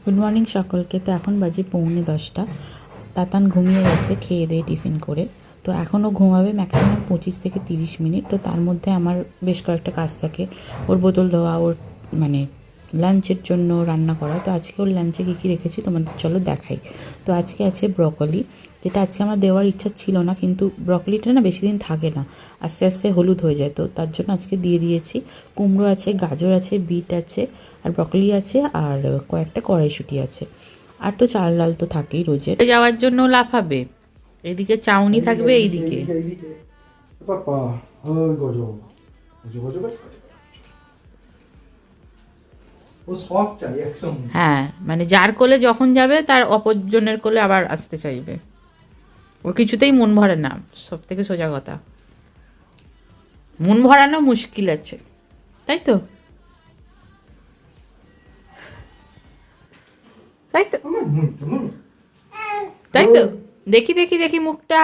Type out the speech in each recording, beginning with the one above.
Good morning সকলকে। তো এখন বাজে 9:45। তাতান ঘুমিয়ে গেছে খেয়ে দিয়ে টিফিন করে। তো এখনও ঘুমাবে ম্যাক্সিমাম 25 থেকে 30 মিনিট। তো তার মধ্যে আমার বেশ কয়েকটা কাজ থাকে, ওর বোতল ধোয়া, ওর মানে লাঞ্চের জন্য রান্না করা। তো আজকে ওর লাঞ্চে কী কী রেখেছি তোমাদের চলো দেখাই। তো আজকে আছে ব্রকলি, যেটা আজকে আমার দেওয়ার ইচ্ছা ছিল না, কিন্তু ব্রকলিটা না বেশি দিন থাকে না, আস্তে আস্তে হলুদ হয়ে যায়, তো তার জন্য আজকে দিয়ে দিয়েছি। কুমড়ো আছে, গাজর আছে, বিট আছে, আর ব্রকলি আছে, আর কয়েকটা কড়াইশুঁটি আছে। আর তো চাল ডাল তো থাকেই রোজের। যাওয়ার জন্য লাফাবে, এদিকে চাউনি থাকবে, এইদিকে পাপা ওই গজো গজো গজো গজো ও সব চাই একসঙ্গে। হ্যাঁ, মানে যার কোলে যখন যাবে তার অপরজনের কোলে আবার আসতে চাইবে। ওর কিছুতেই মন ভরে না, সব থেকে সোজা কথা। মন ভরানো মুশকিল আছে, তাই তো? তাই তো, আমার তাই তো। দেখি দেখি দেখি মুখটা,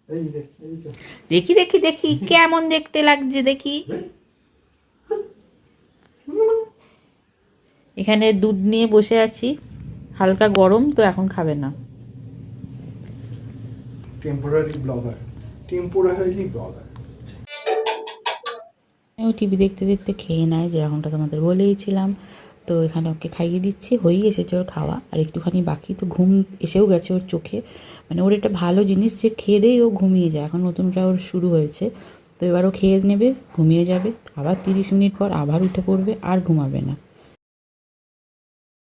এই দেখ এই দেখ দেখি দেখি দেখি কেমন দেখতে লাগছে দেখি। এখানে দুধ নিয়ে বসে আছি, হালকা গরম তো, এখন খাবে না। Temporary blogger, temporary blogger. ও টিভি দেখতে দেখতে খেয়ে নেয়, যেরকমটা তোমাদের বলেইছিলাম। তো এখানে ওকে খাইয়ে দিচ্ছি, হয়েই এসেছে ওর খাওয়া, আর একটুখানি বাকি। তো ঘুম এসেও গেছে ওর চোখে, মানে ওর একটা ভালো জিনিস যে খেয়ে দেই ও ঘুমিয়ে যায়। এখন নতুনটা ওর শুরু হয়েছে, তো এবার ও খেয়ে নেবে, ঘুমিয়ে যাবে, আবার 30 মিনিট পর আবার উঠে পড়বে, আর ঘুমাবে না।